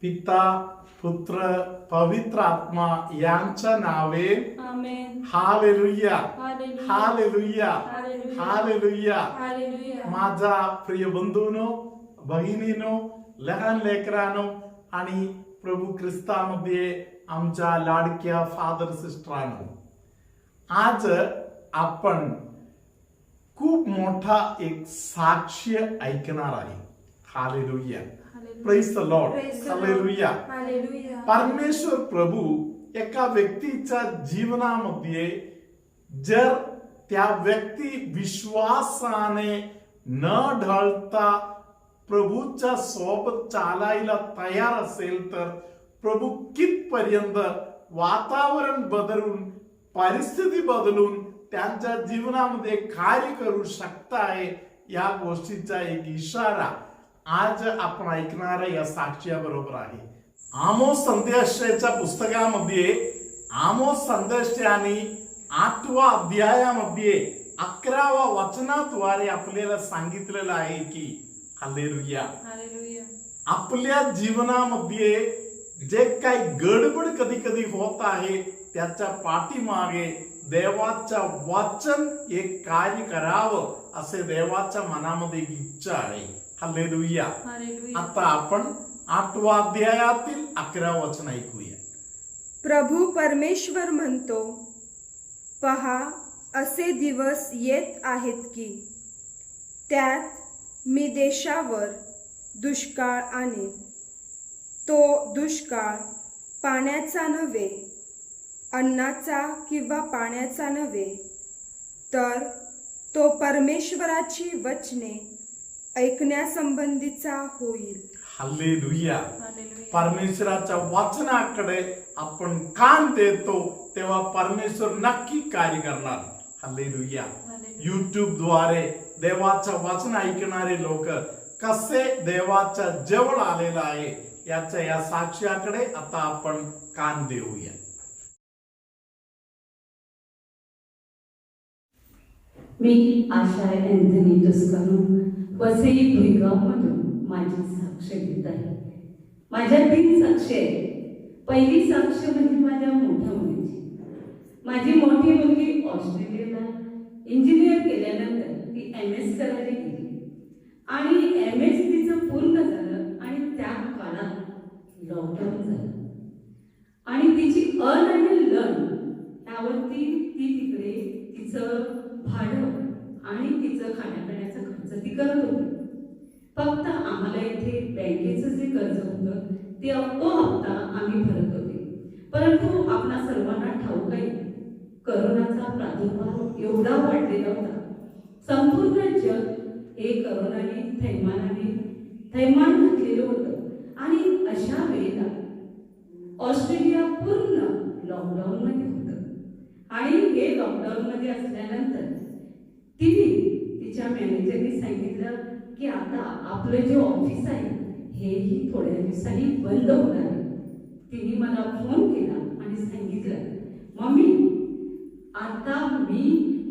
पिता पुत्र पवित्र आत्मा यांच्या नावे आमेन. हालेलुया हालेलुया. हालेलुया हालेलुया. हालेलुया. हालेलुया. माझा प्रिय बंधूनो भगिनीनो लहान लेकरानो आणि प्रभू ख्रिस्तामध्ये आमच्या लाडक्या फादर सिस्टरांनो, आज आपण खूप मोठा एक साक्ष्य ऐकणार आहे. Hallelujah. Praise the Lord. Praise the Lord. Hallelujah. Hallelujah. परमेश्वर प्रभू एका व्यक्तीच्या जीवनामध्ये जर त्या व्यक्ती विश्वासाने न ढळता प्रभूच्या सोबत चालायला तयार असेल तर प्रभू कितपर्यंत वातावरण बदलून परिस्थिती बदलून त्यांच्या जीवनामध्ये कार्य करू शकताय या गोष्टीचा एक इशारा आज आपण ऐकणाऱ्या या साक्ष्याबरोबर आहे. आमोस संदेशाच्या पुस्तकामध्ये आमोस संदेशाने 8व्या अध्यायामध्ये 11व्या वचनाद्वारे आपल्याला सांगितलेलं आहे की हालेलुया, हालेलुया. आपल्या जीवनामध्ये जे काही गडबड कधी कधी होत आहे त्याच्या पाठीमागे देवाचं वचन एक कार्य करावं असे देवाच्या मनामध्ये एक इच्छा आहे. हालेलुया. हालेलुया. आता आपण 8व्या अध्यायातील 11 वचन ऐकूया. प्रभू परमेश्वर म्हणतो, पहा, असे दिवस येत आहेत की त्यात मी देशावर दुष्काळ आणेन. तो दुष्काळ पाण्याचा नव्हे, अन्नाचा किंवा पाण्याचा नव्हे, तर तो परमेश्वराची वचने ऐकण्यासंबंधीचा होईल. हालेलुया. हालेलुया. परमेश्वराच्या वचनाकडे आपण कान देतो तेव्हा परमेश्वर नक्की कार्य करणार. हालेलुया. हालेलुया. YouTube द्वारे देवाचं वचन ऐकणारे लोक कसे देवाच्या जवळ आलेला आहे याच्या या साक्ष्याकडे आता आपण कान देऊया. मी आशा अँथनी टस्कानो वसई भुईगावमधून माझी साक्ष देत आहे. माझ्या 3 साक्ष आहेत. पहिली साक्ष म्हणजे माझ्या मोठ्या मुलीची. माझी मोठी मुलगी ऑस्ट्रेलियाला इंजिनियर केल्यानंतर ती MS करायला गेली आणि MS तिचं पूर्ण झालं आणि त्या काळात लॉकडाऊन झालं आणि तिची अर्न आणि लर्न त्यावरती ती तिकडे तिचं भाडं आणि तिचं खाण्यापिण्याचा खर्च ती करत होती. फक्त आम्हाला इथे बँकेचं जे कर्ज होतं ते तो हप्ता आम्ही भरत होते. परंतु आपणा सर्वांना ठाऊक आहे, करोनाचा प्रादुर्भाव एवढा वाढलेला होता. संपूर्ण जग हे करोनाने थैमान घातलेलं होतं आणि अशा वेळेला ऑस्ट्रेलिया पूर्ण लॉकडाऊन मध्ये होतं आणि हे लॉकडाऊन मध्ये असल्यानंतर तिच्या मॅनेजरने सांगितलं की आता आपलं जे ऑफिस आहे हेही थोड्या दिवसांनी बंद होणार आहे. तिने मला फोन केला आणि सांगितलं, मम्मी आता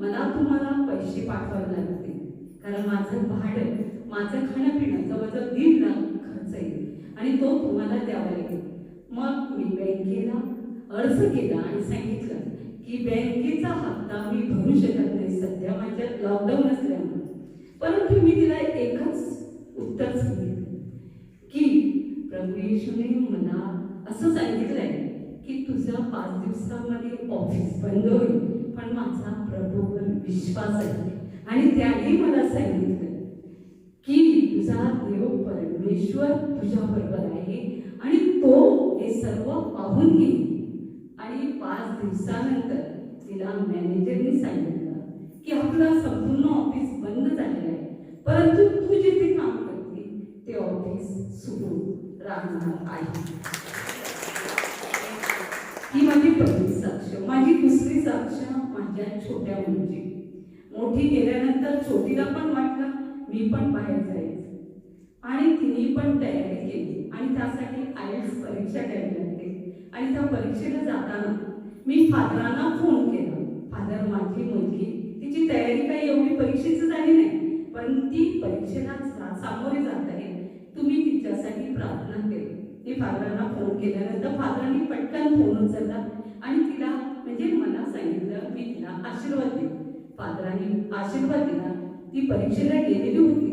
मला तुम्हाला पैसे पाठवावे लागतील कारण माझं भाडं, माझं खाण्यापिणं जवळजवळ 1.5 लाख खर्च येईल आणि तो तुम्हाला द्यावा लागेल. मग मी बँकेला अर्ज केला आणि सांगितलं की बँकेचा हप्ता मी भरू शकत नाही सध्या माझ्या लॉकडाऊन असल्यामुळे. परंतु मी तिला एकच उत्तर सांगितलं की प्रभू येशूने मला असं सांगितलंय की तुझा 5 दिवसामध्ये ऑफिस बंद होईल, पण माझा प्रभूवर विश्वास आहे आणि त्याने मला सांगितलं की तुझा देव परमेश्वर तुझ्या बरोबर आहे आणि तो हे सर्व पाहून घेईल. आणि 5 दिवसानंतर तिला मॅनेजरने सांगितलं की आपलं संपूर्ण ऑफिस बंद झालेलं आहे, परंतु तू जिथे काम करते ते ऑफिस सुरू राहणार आहे. ही माझी पहिली साक्ष. माझी दुसरी साक्ष माझ्या छोट्या मुलीची. मोठी गेल्यानंतर छोटीला पण वाटलं मी पण बाहेर जायचं आणि तिने पण तयारी केली आणि त्यासाठी IELTS परीक्षा द्यावी लागते आणि त्या परीक्षेला जाताना मी फादरांना फोन केला. फादर, माझी मुलगी तिची तयारी काही एवढी परीक्षेची झाली नाही, पण ती परीक्षेला सामोरे जात आहे, तुम्ही तिच्यासाठी प्रार्थना केली. मी फादरांना फोन केल्यानंतर फादरांनी पटकन फोन उचलला आणि तिला म्हणजे मला सांगितलं, मी तिला आशीर्वाद दिला. फादरांनी आशीर्वाद दिला. ती परीक्षेला गेलेली होती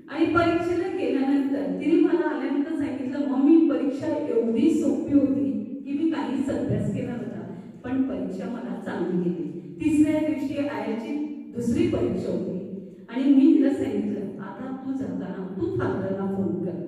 आणि परीक्षेला गेल्यानंतर तिने मला आल्यानंतर सांगितलं, मम्मी परीक्षा एवढी सोपी होती की मी काहीच अभ्यास केला नव्हता, पण परीक्षा मला चांगली गेली. तिसऱ्या दिवशी आयाची दुसरी परीक्षा होती आणि मी तिला सांगितलं, आता तू जाताना तू फादरांना फोन कर.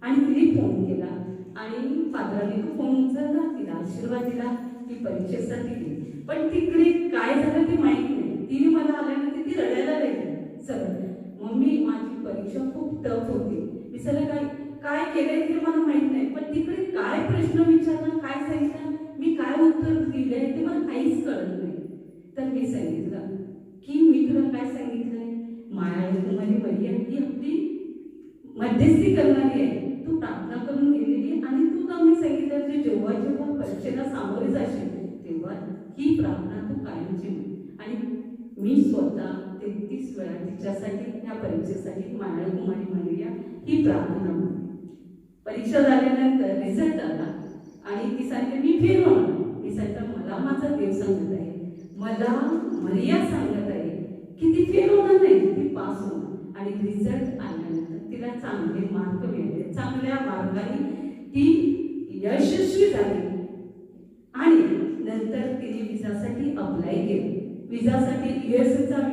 आणि तिने फोन केला आणि फादरांनी तो फोन उचलला, तिला आशीर्वाद दिला, ती परीक्षेसाठी गेली. पण तिकडे काय झालं ते माहित नाही. तिने मला आल्यानंतर ती रडायला लागली सरळ, मम्मी माझी परीक्षा खूप टफ होती, मी सगळं काय केलंय ते मला माहित नाही, पण तिकडे काय प्रश्न विचारला, काय सांगितलं, मी काय उत्तर दिलंय ते मला काहीच कळत नाही. तर मी सांगितलं की मी तुला काय सांगितलंय, माया कुमारी मरिया ही आपली मध्यस्थी करणारी आहे. तू प्रार्थना करून गेलेली आणि तू का मी सांगितलं की जेव्हा जेव्हा परीक्षेला सामोरे जाशील तेव्हा ही प्रार्थना तू कायमची म्हण. आणि मी स्वतः 33 वेळा तिच्यासाठी त्या परीक्षेसाठी माया कुमारी मरिया ही प्रार्थना म्हणते. परीक्षा झाल्यानंतर रिझल्ट आला आणि ती सांगते मी फेल होणार. मी सांगते मला माझा देव सांगत आहे, मला मरिया सांगत आहे की ती फेल होणार नाही, ती पास होणार. आणि रिझल्ट आल्यानंतर तिला चांगले मार्क मिळाले. चांगल्या मार्गाने ती यशस्वी झाली आणि नंतर तिने विजासाठी अप्लाय केलं. विजासाठी युएसचा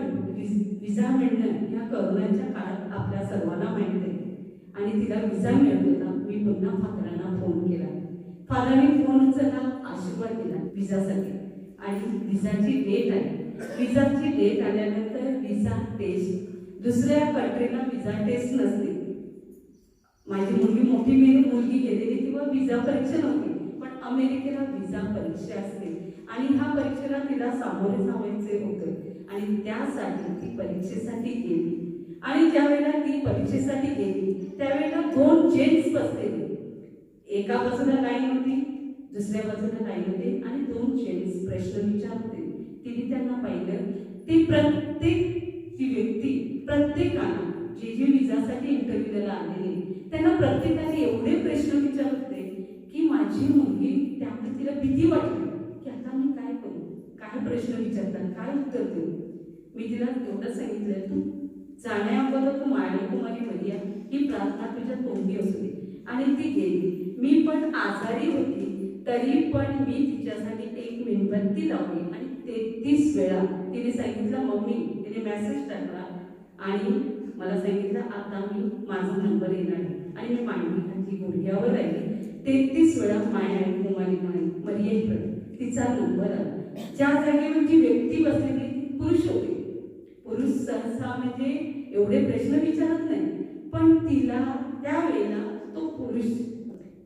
विजा मिळणं या करोनाच्या काळात आपल्या सर्वांना माहिती आहे आणि तिला विजा मिळत होता. मी पुन्हा फादरांना फोन केला. फादरांनी फोन उचलला, आशीर्वाद दिला विजासाठी आणि विजाची डेट आली. विजाची डेट आल्यानंतर विजा टेस्ट, दुसऱ्या कंट्रीला विजा टेस्ट नसते. माझी मोठी मुलगी गेलेली तेव्हा विजा परीक्षा नव्हती, पण अमेरिकेला विजा परीक्षा असते आणि ह्या परीक्षेला तिला सामोरे जायचे होते आणि त्यासाठी ती परीक्षेसाठी गेली. आणि ज्यावेळेला ती परीक्षेसाठी गेली त्यावेळेला 2 जेंट्स बसलेले, एका बाजूला लाईन होती, दुसऱ्या बाजूला लाईन होती आणि 2 जेंट्स प्रश्न विचारत होते. तिने त्यांना पाहिलं, ती व्यक्ती प्रत्येकाला जी विजासाठी इंटरव्ह्यूला आलेली त्यांना प्रत्येकाने एवढे प्रश्न विचारत होते की माझी मुलगी त्यामुळे तिला भीती वाटली की आता मी काय करू, काय प्रश्न विचारतात, काय उत्तर देऊ. मी तिला एवढं सांगितलं, तू जाण्याअगोदर तू माया कुमारी मरिया ही प्रार्थना तुझ्या तोंडी असू दे. आणि ती गेली. मी पण आजारी होती तरी पण मी तिच्यासाठी 1 मेणबत्ती लावली आणि 33 वेळा तिने सांगितलं, मम्मी तिने मेसेज टाकला आणि मला सांगितलं आता मी माझा नंबर येणार आहे आणि मी मांडी घातली, गुडघ्यावर राहिली. 33 वेळा माया कुमारी मरियेकडे तिचा नंबर आला. ज्या जागेवर जी व्यक्ती बसलेली ती पुरुष होती. पुरुष सहसा म्हणजे एवढे प्रश्न विचारत नाही, पण तिला त्यावेळेला तो पुरुष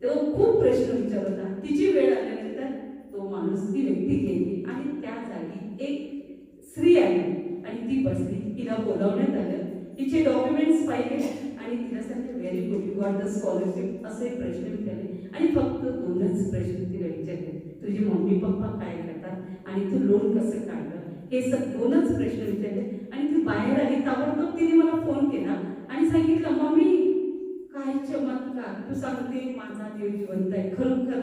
तो खूप प्रश्न विचारत होता. तिची वेळ आल्यानंतर तो माणूस ती व्यक्ती गेली आणि त्या जागी एक स्त्री आली आणि ती बसली. तिला बोलावण्यात आलं, तिचे डॉक्युमेंट्स पाहिले आणि तिला सांगितलं very good, you got the scholarship असे प्रश्न विचारले आणि फक्त 2च प्रश्न तिला विचारले, तुझे मम्मी पप्पा काय करतात आणि तू लोन कसं काढलं, हे 2च प्रश्न विचारले. आणि ती बाहेर आली. ताबडतोब तिने मला फोन केला आणि सांगितलं, मम्मी काय चमत्कार, तू सांगते माझा जीव जिवंत आहे, खरोखर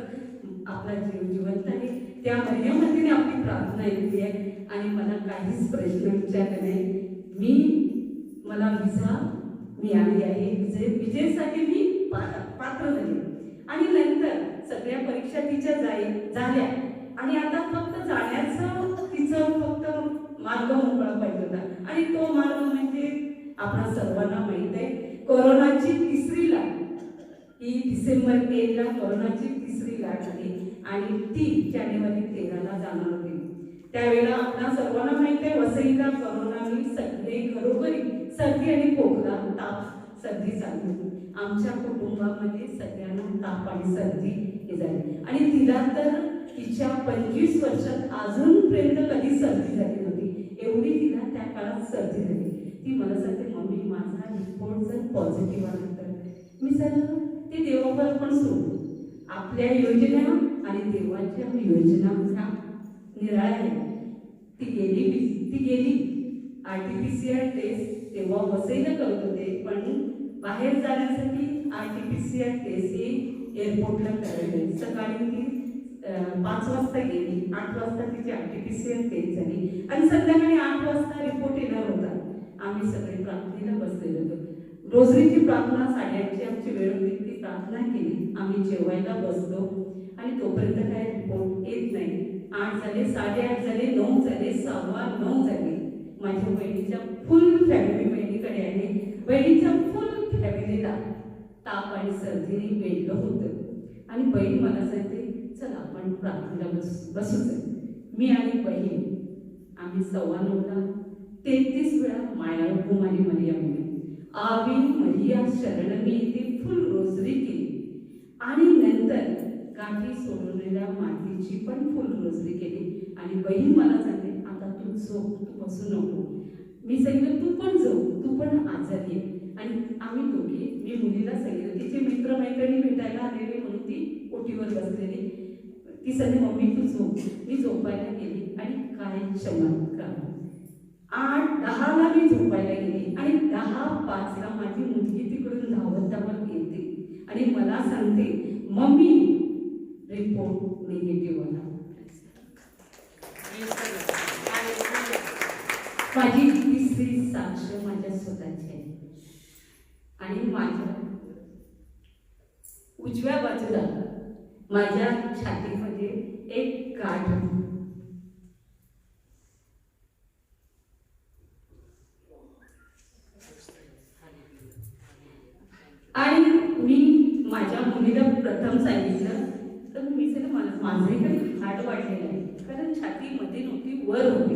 आपला जीव जिवंत आहे. त्या मरियमतीने आपली प्रार्थना ऐकली आहे आणि मला काहीच प्रश्न विचारले नाही. मला विजा मिळाली आहे, विजेसाठी मी पात्र झाले. आणि नंतर सगळ्या परीक्षा तिच्या झाल्या आणि आता फक्त जाण्याचं तिचं फक्त मार्ग मोकळा पाहिजे होता. आणि तो मार्ग म्हणजे आपल्या सर्वांना माहित आहे, कोरोनाची 3री लाट. ही डिसेंबर 1 कोरोनाची 3री लाट आली आणि ती जानेवारी 13 जाणार होती. त्यावेळेला आपल्या सर्वांना माहित आहे, वसईला कोरोनाने सगळे घरोघरी सर्दी आणि खोकला, ताप, सर्दी झाली. आमच्या कुटुंबामध्ये सगळ्यांना ताप आणि सर्दी हे झाली आणि तिला तर तिच्या 25 वर्षात अजूनपर्यंत कधी सर्दी झाली नव्हती, एवढी तिला त्या काळात सर्दी झाली. ती मला सांगते, मम्मी माझा रिपोर्ट जर पॉझिटिव्ह आला तर मी सांगितलं ते देवावर पण सोडू. आपल्या योजना आणि देवाच्या योजना ह्या निराळ्या आहेत. ती गेली RT-PCR टेस्ट तेव्हा वसईला करत होते, पण बाहेर जाण्यासाठी RT-PCR टेस्ट ही एअरपोर्टला करायला. सकाळी ती 5 वाजता गेली, 8 वाजता तिची RT-PCR टेस्ट झाली आणि संध्याकाळी 8 वाजता रिपोर्ट येणार होता. आम्ही सगळे प्रार्थनेला बसलेलो होतो. रोजरीची प्रार्थना 8:30ची आमची वेळ होती. ती प्रार्थना केली, आम्ही जेवायला बसलो आणि तोपर्यंत काय रिपोर्ट येत नाही. 8 झाले, 8:30 झाले, 9 झाले, 9:15 झाले. माझ्या बहिणीच्या फुल फॅमिली बहिणीकडे आहे. बहिणीच्या फुल फॅमिलीला ताप आणि सर्दीने वेढलं होतं आणि बहीण मला सांगते, चल आपण प्रार्थनेला बसूच. मी आणि बहीण आम्ही 9:15ला 33 वेळा माया कुमारी मरिया म्हणली, आवी मरिया शरण मी ती फुल रोजरी केली आणि नंतर गाठी सोडवलेल्या मातीची पण फुल रोजरी केली. आणि बहीण मला सांगते, आता तू झोप, तू बसू नको. मी सांगितलं तू पण झोप, तू पण आजारी आहे. आणि आम्ही दोघी, मी मुलीला सांगितलं, तिचे मित्रमैत्रिणी भेटायला आलेले म्हणून ती ओटीवर बसलेली. ती सांगते मम्मी तू झोप. मी झोपायला गेली आणि काय चमत्कार, 8:10ला मी झोपायला गेली आणि 10:05ला माझी मुलगी तिकडून धावत येते आणि मला सांगते मम्मी रिपोर्ट निगेटिव्ह आला. माझी तिसरी साक्ष माझ्या स्वतःची आहे. आणि माझ्या उजव्या बाजूला माझ्या छातीमध्ये एक गाठ होती. आणि मी माझ्या मुलीला प्रथम सांगितलं, तर मी सांगितलं माझंही काही हाड वाढलेलं आहे, कारण छातीमध्ये नव्हती, वर होती.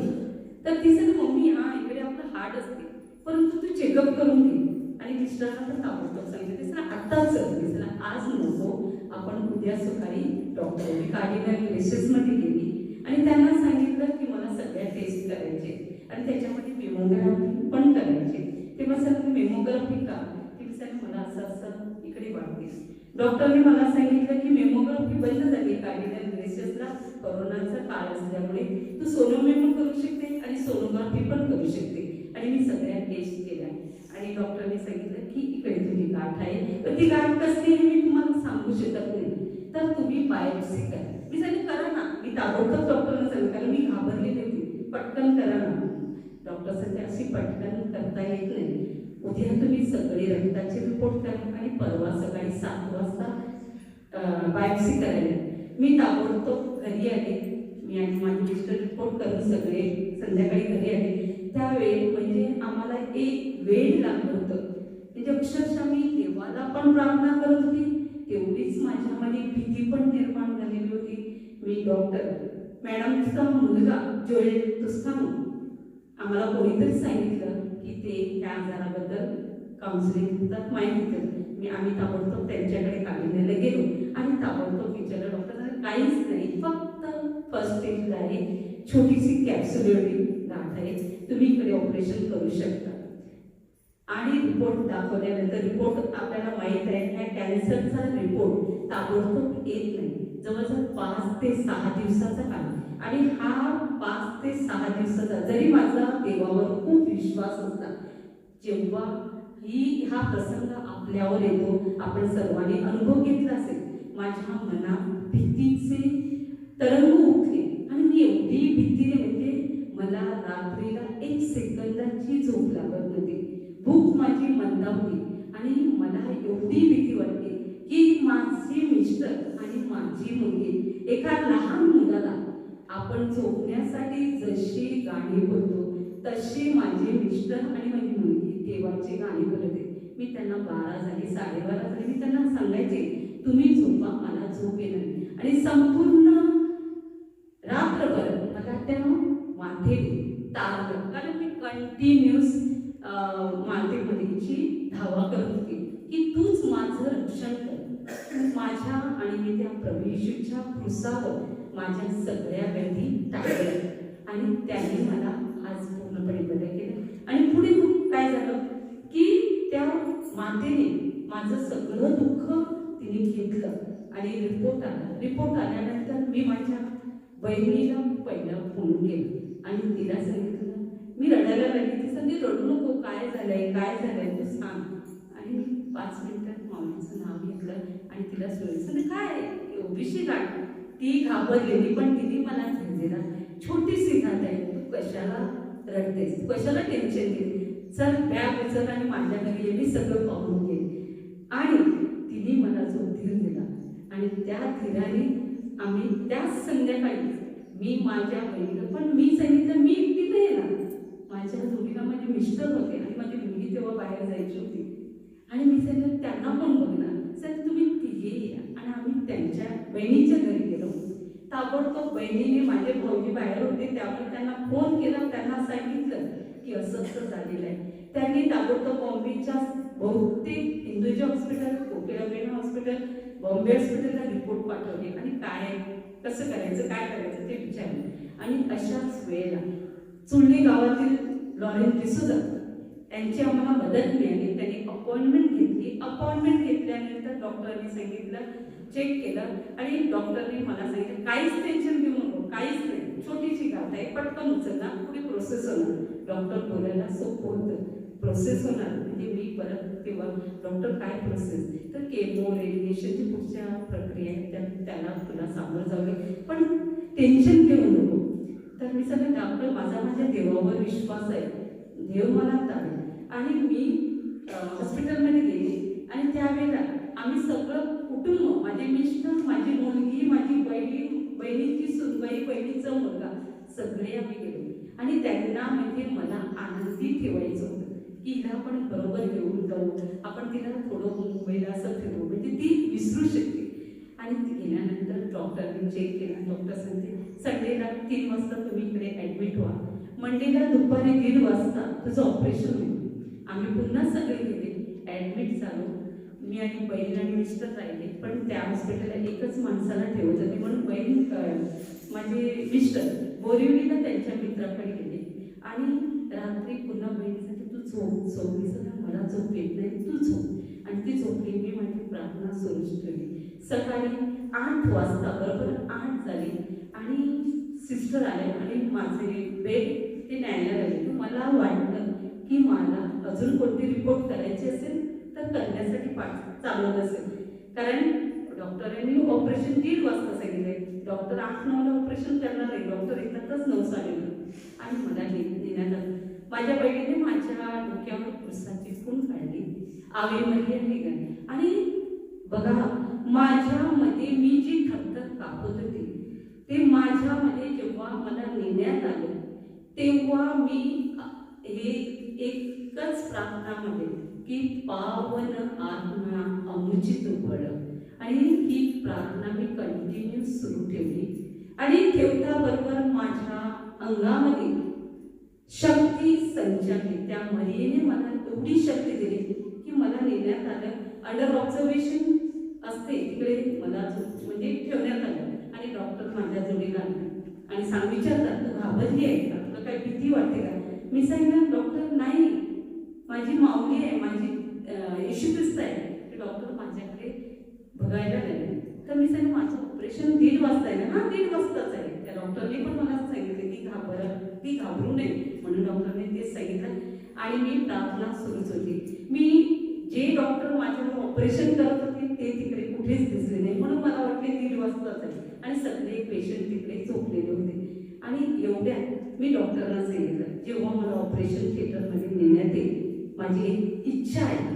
तर ती सांगितलं मम्मी हा इकडे आपलं हाड असते, परंतु तू चेकअप करून घे. आणि मिस्टरांना पण ताबडतोब सांगितलं, ते सर आत्ताच चल, आज नको, आपण उद्या सकाळी डॉक्टर कार्डिनल रेसेसमध्ये गेली आणि त्यांना सांगितलं की मला सगळ्या टेस्ट करायचे आणि त्याच्यामध्ये मेमोग्राफी पण करायचे. तेव्हा सर मेमोग्राफी का, की सर मला असं इकडे वाटते. डॉक्टरने मला सांगितलं की मेमोग्राफी बंद झाली कार्डिनल रेसेसला, कोरोनाचा काळ असल्यामुळे तू सोनोमेमो करू शकते आणि सोनोग्राफी पण करू शकते. आणि मी सगळ्या टेस्ट केल्या आणि डॉक्टरने सांगितलं की इकडे तुझी गाठ आहे, तर ती गाठ कसली आहे मी तुम्हाला सांगू शकत नाही, तर तुम्ही बायोप्सी करा. मी सांगितलं करा ना. मी ताबडतोब डॉक्टरने सांगितलं, कारण मी घाबरलेली होती, पटकन करा ना. डॉक्टर सांगते अशी पटकन करता येत नाही, उद्या तुम्ही सगळे रक्ताचे रिपोर्ट करा आणि परवा सकाळी 7 वाजता बायोप्सी करायला. मी ताबडतोब घरी आले. मी आणि माझे मिस्टर रिपोर्ट करून सगळे संध्याकाळी घरी आले. त्यावेळी म्हणजे आम्हाला एक वेळ लागलं होतं. म्हणजे अक्षरशः मी देवाला पण प्रार्थना करत होती, तेवढीच माझ्यामध्ये भीती पण निर्माण झालेली होती. मी डॉक्टर मॅडमचा मुलगा जोएल तुस्कानो, आम्हाला कोणीतरी सांगितलं की ते त्या आजाराबद्दल काउन्सिलिंग देतात, माहिती देतात. आम्ही ताबडतोब त्यांच्याकडे काढण्याला गेलो आणि ताबडतोब विचारलं, डॉक्टर काहीच नाही, फक्त फर्स्ट स्टेजला आहे, छोटीशी कॅप्सुलरी गाठ आहे, तुम्ही इकडे ऑपरेशन करू शकता. आणि रिपोर्ट दाखवल्यानंतर रिपोर्ट आपल्याला माहीत आहे, ह्या कॅन्सरचा रिपोर्ट ताबडतोब येत नाही, जवळजवळ 5 ते 6 दिवसाचा काळ. आणि हा 5 ते 6 दिवसाचा जरी माझा देवावर खूप विश्वास असला, जेव्हा हा प्रसंग आपल्यावर येतो, आपण सर्वांनी अनुभव घेतला असेल, माझ्या मनात भीतीचे तरंग उठले आणि मी एवढी भीतीने म्हणजे मला रात्रीला 1 सेकंदाची झोप लागत नव्हती, भूक माझी मंदावली आणि मला एवढी भीती वाटते की माझे मिस्टर आणि माझी मुलगी, एका लहान मुलाला आपण झोपण्यासाठी जशी गाणी बोलतो तशी माझे मिस्टर आणि माझी मुलगी देवाची गाणी बोलत होते. मी त्यांना 12 झाली, 12:30 झाली, मी त्यांना सांगायचे तुम्ही झोपा, मला झोप येणार. आणि संपूर्ण रात्रभर मला त्या माथेने तारलं, कारण मी कंटिन्यूस मातेमध्येची धावा करत होती की तूच माझं रक्षण कर. माझ्या आणि मी त्या प्रभू येशूच्या क्रूसावर माझ्या सगळ्या व्याधी टाकल्या आणि त्यांनी मला आज पूर्णपणे बदल केला. आणि पुढे काय झालं की त्या मातेने माझं सगळं दुःख तिने घेतलं आणि रिपोर्ट आला. रिपोर्ट आल्यानंतर मी माझ्या बहिणीला पहिला फोन केला आणि तिला सांगितलं, मी रडायला लागली. ती सांगते रडू नको, काय झालंय तू सांग. आणि 5 मिनिटात मामाचं नाव नाव घेतलं आणि तिला सोडलं. काय ओबीसी गाठ ती घाबरलेली, पण तिने मला दिला, छोटीशी गाठ आहे, तू कशाला रडतेस, तू कशाला टेन्शन घे, चल बॅग उचल आणि माझ्या घरी ये, मी सगळं पाहून घे. आणि तिने मला जो धीर दिला आणि त्या धीराने आम्ही त्याच संध्याकाळी मी माझ्या बहिणीला, पण मी सांगितलं मी एकटी नाही येणार, माझ्या जोडीला माझे मिस्टर होते आणि माझी मुलगी तेव्हा बाहेर जायची होती. आणि मी सांगितलं त्यांना पण बघणार, सर तुम्ही तिघे या. आणि आम्ही त्यांच्या बहिणीच्या घरी गेलो. ताबडतोब बहिणीने, माझे भाऊजी बाहेर होते त्यामुळे त्यांना फोन केला, त्यांना सांगितलं की असं झालेलं आहे. त्यांनी ताबडतोब बॉम्बेच्या बहुतेक हिंदुजा हॉस्पिटल, कोकिळाबेन हॉस्पिटल, बॉम्बे हॉस्पिटलला रिपोर्ट पाठवले आणि काय कसं करायचं काय करायचं ते विचारलं. आणि अशाच वेळेला चुळणी गावातील लॉरेन्स डिसूजा यांची आम्हाला मदत मिळाली. त्यांनी अपॉइंटमेंट घेतली. अपॉइंटमेंट घेतल्यानंतर डॉक्टरांनी सांगितलं, चेक केलं आणि डॉक्टरने मला सांगितलं काहीच टेन्शन घेऊ नको, काहीच नाही, छोटीशी गाठ आहे, पटकन उचलणार, पुढे प्रोसेस होणार. डॉक्टर बोलायला सोपं होतं, प्रोसेस होणार म्हणजे मी परत तेव्हा डॉक्टर काय प्रोसेस, तर केमो रेडिएशनची पुढच्या प्रक्रिया आहे त्याला तुला सामोरं जावे, पण टेन्शन घेऊ नको. तर मी सांगितलं डॉक्टर माझ्या देवावर विश्वास आहे, देव मला चालेल. आणि मी हॉस्पिटलमध्ये गेले आणि त्यावेळेला आम्ही सगळं कुटुंब, माझे मिस्टर, माझी मुलगी, माझी बहिणीची सुनबाई, बहिणीचा मुलगा, सगळे आम्ही गेलो. आणि त्यांना म्हणजे मला आनंदी ठेवायचं होतं की हिला आपण बरोबर घेऊन जाऊ, आपण तिला थोडं मुंबईला असं फिरवू म्हणजे ती विसरू शकते. आणि ती गेल्यानंतर डॉक्टरने चेक केला. डॉक्टर सांगते संडेला 3 वाजता तुम्ही इकडे ॲडमिट व्हा, मंडेला दुपारी 1:30 वाजता तुझं ऑपरेशन होईल. आम्ही पुन्हा सगळे गेले, ॲडमिट झालो. मी आणि बहीण आणि मिस्टर राहिले, पण त्या हॉस्पिटलला एकच माणसाला ठेवत होते म्हणून बहीण माझे मिस्टर बोरिवलीला त्यांच्या मित्राकडे गेले. आणि रात्री पुन्हा बहिणीसाठी तू झोप मी सगळं मला झोप येत नाही, तू झोप. आणि ती झोपली. मी माझी प्रार्थना सुरूच ठेवली. सकाळी 8 वाजता बरोबर 8 झाले आणि सिस्टर आले आणि माझे बेड ते न्यायला लागले. तर मला वाटलं की मला अजून कोणती रिपोर्ट करायची असेल तर करण्यासाठी चालवत असेल, कारण डॉक्टरांनी ऑपरेशन 1:30 वाजता सांगितले. डॉक्टर 8-9ला ऑपरेशन करणार नाही, डॉक्टर येतातच 9:30. आणि मला नेण्यात आलं. माझ्या बहिणीने माझ्या डोक्यावर पुरसाची फूल काढली, आवे मध्ये निघाली. आणि बघा माझ्यामध्ये मी जी थरथर कापत होती ते माझ्यामध्ये जेव्हा मला नेण्यात आलं तेव्हा मी हे एकच प्रार्थनामध्ये की पावन आत्मा अमुचित बळ, आणि ही प्रार्थना मी कंटिन्यू सुरू ठेवली. आणि ठेवता बरोबर माझ्या अंगामध्ये शक्ती संचारली. त्या मरीने मला एवढी शक्ती दिली की मला नेण्यात आलं. अंडर ऑब्झर्वेशन असते तिकडे मला म्हणजे ठेवण्यात आलं. आणि डॉक्टर माझ्या जोडीला आले आणि विचारतात तू घाबरली आहे का, तुला काही भीती वाटते का. मी सांगितलं डॉक्टर नाही, माझी माऊली आहे, माझी येशू ख्रिस्त आहे. ते डॉक्टर माझ्याकडे बघायला लागले. तर मी सांगितलं माझं ऑपरेशन 1:30 वाजता आहे ना. 1:30 वाजताच आहे. त्या डॉक्टरने पण मला सांगितले ती घाबरू नये म्हणून डॉक्टरने तेच सांगितलं. आणि मी प्रार्थना सुरूच होती. मी जे डॉक्टर माझ्यावर ऑपरेशन करत होते ते तिकडे कुठेच दिसले नाही म्हणून मला वाटले 1:30 वाजताच आहे. आणि सगळे पेशंट तिकडे झोपलेले होते. आणि एवढ्यात मी डॉक्टरना सांगितलं जेव्हा मला ऑपरेशन थिएटरमध्ये नेण्यात येईल माझी इच्छा आहे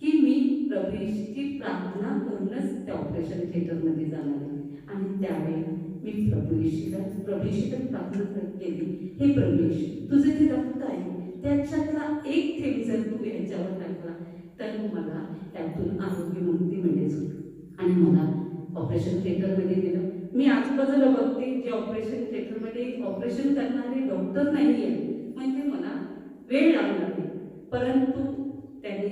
की मी प्रभूची प्रार्थना करूनच त्या ऑपरेशन थिएटरमध्ये जाणार आहे. आणि त्यावेळी मी प्रभूशी तर प्रार्थना केली, हे प्रभूश तुझे जे रक्त आहे त्याच्यातला एक थेंब जर तू याच्यावर टाकला तर मला त्यातून आरोग्य मुक्ती मिळेल. आणि मला ऑपरेशन थिएटरमध्ये गेलं. मी आजूबाजूला बघते जे ऑपरेशन थिएटरमध्ये ऑपरेशन करणारे डॉक्टर नाही आहे म्हणजे मला वेळ लागणार नाही, परंतु त्यांनी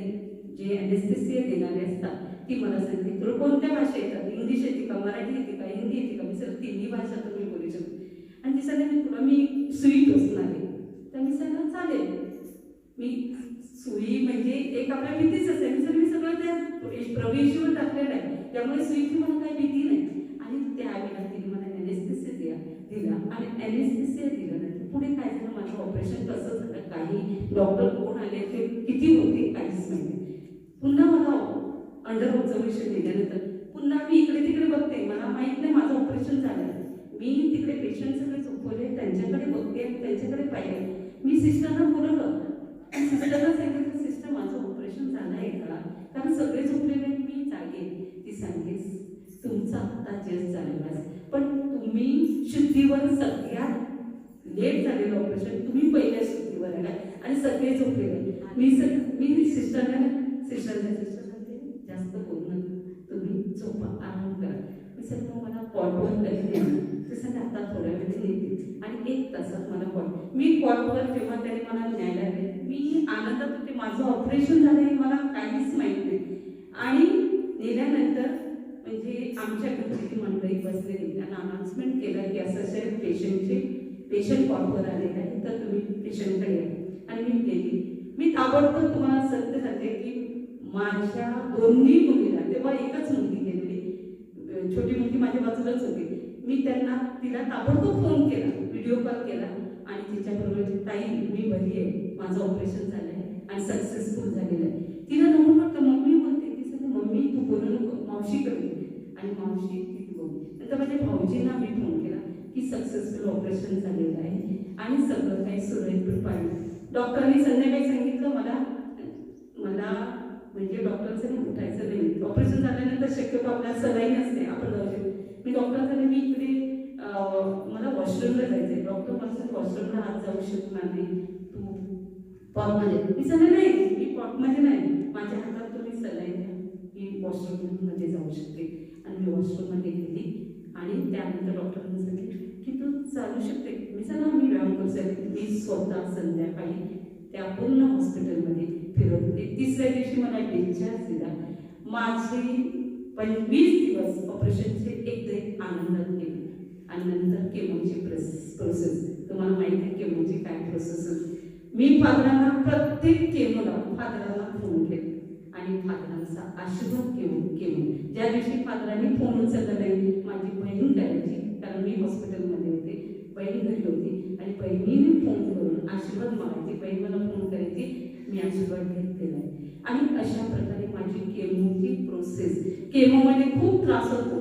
जे ॲनेस्थेसिया देणारे असतात ती मला सांगते तुला कोणत्या भाषा येतात, इंग्लिश येते का, मराठी येते का, हिंदी येते का. मी सर 3 भाषा तुम्ही बोलू शकतो. आणि ती सांगते तुला मी सुई टोचणार आहे. तर मी सांगितलं चालेल. मी सुई म्हणजे एक आपल्या भीतीच असते. मी सगळं त्या प्रवेशवर टाकलेलं आहे त्यामुळे सुईची मला काही भीती नाही. आणि त्यावेळेला तिने मला ॲनेस्थेसिया दिला आणि ॲनेस्थेसिया दिल्यानंतर पुढे काय झालं माझं ऑपरेशन कसं झालं, काही डॉक्टर कोण आले ते किती होते काहीच माहिती. पुन्हा मला अंडरवूडचं पेशंट निघाल्यानंतर पुन्हा मी इकडे तिकडे बघते, मला माहित नाही माझं ऑपरेशन झालं. मी तिकडे पेशंट सगळे झोपवले, त्यांच्याकडे बघते, त्यांच्याकडे पाहिले. मी सिस्टरना बोलवलं आणि सिस्टरला सांगितलं, सिस्टर माझं ऑपरेशन झालं आहे का? कारण सगळे झोपलेले, मी जागे. ती सांगते तुमचा आता जस्ट झालेला आहे, पण तुम्ही शुद्धीवर सगळ्यात लेट झालेलं ऑपरेशन, तुम्ही पहिल्या शुद्धीवर आला आणि सगळे झोपलेले. मी सिस्टरला सांगते जास्त बोलू नका, तुम्ही झोपा, आराम करा. मी सांगतो मला कॉटवर कधी नाही, ते सांगते आता थोड्या वेळ येते आणि 1 तासात मला कॉट. मी कॉटवर जेव्हा त्याने मला न्यायला आले, मी आनंदात होते, माझं ऑपरेशन झालं हे मला काहीच माहिती नाही. आणि नेल्यानंतर म्हणजे आमच्या घरची मंडळी बसलेली, त्यांना अनाउन्समेंट केलं की असं पेशंट कॉटवर आलेलं आहे, तर तुम्ही पेशंटकडे या. आणि मी गेली. मी ताबडतोब तुम्हाला सत्य सांगते की माझ्या दोन्ही मुलीला, तेव्हा एकच मुलगी गेलेली, छोटी मुलगी माझ्या बाजूलाच होती. मी तिला ताबडतोब फोन केला, व्हिडिओ कॉल केला आणि तिच्याबरोबर ताई मी बरी आहे, माझं ऑपरेशन झालं आहे आणि सक्सेसफुल झालेलं आहे. तिला नमून म्हटलं मम्मी बोलते, ती सांगते मम्मी तू बोलू नको, मावशीकडे. आणि मावशी ती बोलली. नंतर माझ्या भाऊजींना मी फोन केला की सक्सेसफुल ऑपरेशन झालेलं आहे आणि सगळं काही सुरळीत पाहिजे. डॉक्टरने संध्याकाळी सांगितलं मला म्हणजे डॉक्टरचं नाही उठायचं नाही, ऑपरेशन झाल्यानंतर शक्यतो आपल्याला सलाईन असते, आपण जाऊ शकतो. मी डॉक्टरकडे मी इकडे मला वॉशरूमला जायचंय, डॉक्टर म्हणतात वॉशरूमला आज जाऊ शकणार नाही, तू पॉटमध्ये. मी सांगितलं नाही, मी पॉटमध्ये नाही, माझ्या हातात तुम्ही सलाईन द्या, मी वॉशरूममध्ये जाऊ शकते. आणि मी वॉशरूममध्ये गेली आणि त्यानंतर डॉक्टरांनी सांगितलं की तू चालू शकते. मी सांगा मी व्यायाम करू शकते. मी स्वतः संध्याकाळी त्या पूर्ण हॉस्पिटलमध्ये फिरत होते. 3ऱ्या दिवशी मला डिस्चार्ज दिला. माझे 25 दिवस ऑपरेशनचे एक आनंदात गेले. आणि नंतर केमोची प्रोसेस, तुम्हाला माहिती आहे केमोची काय प्रोसेस असते. मी फादरांना प्रत्येक केमोला फादरांना फोन केले आणि फादरांचा आशीर्वाद केमो ज्या दिवशी फादरांनी फोन उचलला नाही, माझी बहीण करायची, कारण मी हॉस्पिटलमध्ये होते, बहीण घरी होती आणि बहिणीने फोन करून आशीर्वाद मागायची, बहीण मला फोन करायची, मी आशीर्वाद घेतलेला आहे. आणि अशा प्रकारे माझी केमोची प्रोसेस, केमोमध्ये खूप त्रास होतो,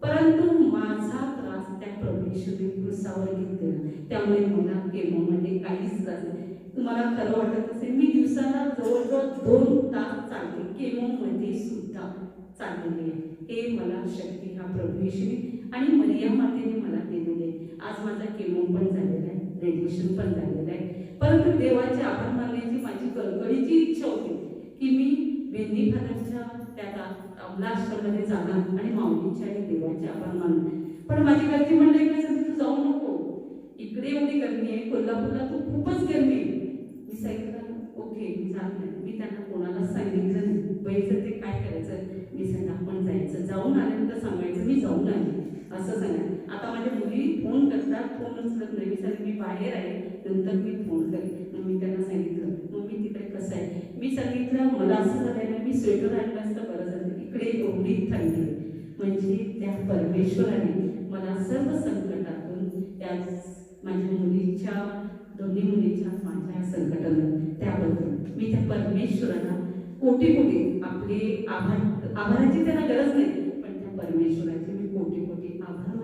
परंतु माझा त्रास त्या परमेश्वरी कृसावर घेतलेला, त्यामुळे मला केमोमध्ये काहीच त्रास नाही. तुम्हाला खरं वाटत असेल, मी दिवसाला जवळजवळ 2 तास चालते, केमोमध्ये सुद्धा चाललेली आहे. हे मला शक्ती हा परमेश्वरी आणि मरिया मातेने मला दिलेली आहे. आज माझा केमो पण झालेला आहे, रेडिएशन पण झालेलं आहे, परंतु देवाचे आभार मानण्याची माझी कळकळीची इच्छा होती की मी बेंदी फादरच्या त्या अमलाश्रममध्ये जाणार आणि माऊलीचे आणि देवाचे आभार मानणार. पण माझी घरची मंडळी काय सांगते, तू जाऊ नको, इकडे एवढी गरमी आहे, कोल्हापूरला तू खूपच गरमी आहे. मी सांगितलं ओके मी जात नाही. मी त्यांना कोणाला सांगितलं नाही, बैचं ते काय करायचं, मी सांगितलं आपण जायचं, जाऊन आल्यानंतर सांगायचं मी जाऊन आले असं सांगा. आता माझ्या मुली फोन करतात, फोन उचलत नाही. मी सांगितलं मी बाहेर आहे, नंतर मी फोन करेन. मग मी त्यांना सांगितलं मग मी तिकडे कसं आहे, मी सांगितलं मला असं झालं ना, मी स्वेटर आणलं असतं बरं झालं, इकडे एवढी थंडी. म्हणजे त्या परमेश्वराने मला सर्व संकटातून त्या माझ्या मुलीच्या दोन्ही मुलीच्या माझ्या संकटाला त्याबद्दल मी त्या परमेश्वराला कोटी कोटी आपले आभाराची त्यांना गरज नाही, पण त्या परमेश्वराचे मी कोटी कोटी आभार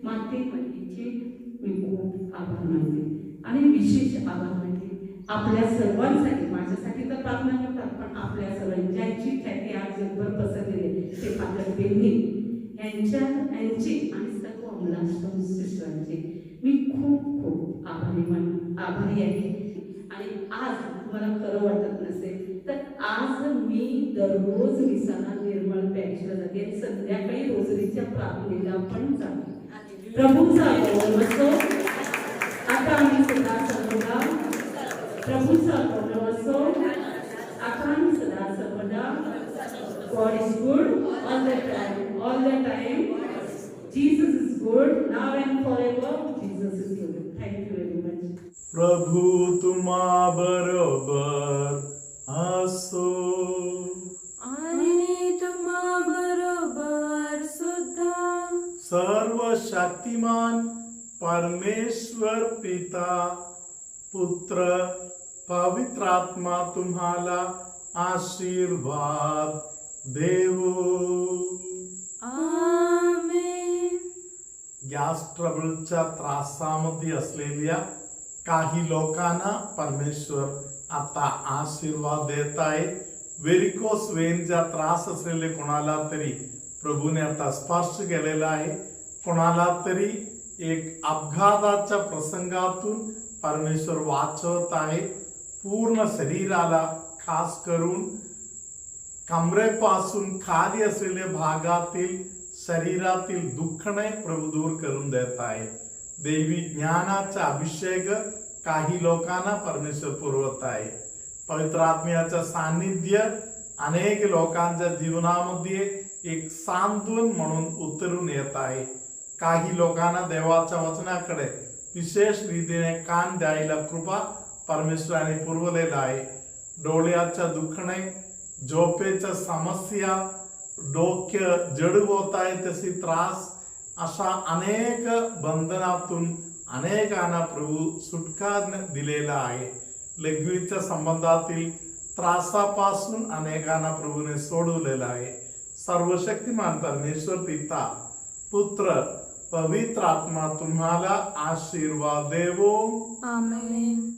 मानते पतीचे मी खूप आभार मानते आणि विशेष आभार मानते आपल्या सर्वांसाठी. माझ्यासाठी तर प्रार्थना करतात, पण आपल्या सर्वांची ख्याती आज जगभर पसरलेली ते फादर बेंदी यांची आणि सर्व अमलाश्रम सिस्टरांचे मी खूप खूप आभारी आहे. आणि आज तुम्हाला खरं वाटत नसेल तर आज मी दररोज मिसाला निर्मळ पॅरिशला जाते आणि संध्याकाळी रोजरीच्या प्रार्थनेला पण जाते. प्रभूचा गौरव असो. आता आम्ही सदा सर्वदा प्रभूचा गौरव असो. आता आम्ही सदा सर्वदा God is good all the time. All the time. Jesus is good now and forever. Jesus is good. Thank you very much. प्रभू तुम्हा बरोबर असो आणि तुम्हा बरोबर सुद्धा. सर्व शक्तिमान परमेश्वर पिता पुत्र पवित्र आत्मा तुम्हाला आशीर्वाद देवो. आमेन. गॅस ट्रबलच्या त्रासामध्ये असलेल्या काही लोकांना परमेश्वर आता आशीर्वाद देत आहे. व्हेरिकोस वेनचा त्रास असलेले कोणाला तरी प्रभूने आता स्पर्श केलेला आहे. कोणाला तरी एक अपघाताच्या प्रसंगातून परमेश्वर वाचवत आहे. पूर्ण शरीराला खास करून कमरेपासून खाली असलेल्या भागातील शरीरातील दुखणे प्रभू दूर करून देत आहे. देवी ज्ञानाचा अभिषेक काही लोकांना परमेश्वर पुरवत आहे. पवित्र आत्म्याचं सान्निध्य अनेक लोकांच्या जीवनामध्ये एक सांत्वन म्हणून उतरून येत आहे. काही लोकांना देवाच्या वचनाकडे विशेष रीतीने कान द्यायला कृपा परमेश्वराने पुरवलेला आहे. डोळ्याच्या दुखणे, झोपेच्या समस्या, डोके जड होत आहे तशी त्रास, अशा अनेक बंधनातून अनेकांना प्रभू सुटका दिलेला आहे. लघवीच्या संबंधातील त्रासापासून अनेकांना प्रभूने सोडवलेला आहे. सर्वशक्तिमान परमेश्वर पिता, पुत्र, पवित्र आत्मा तुम्हाला आशीर्वाद देवो. आमेन.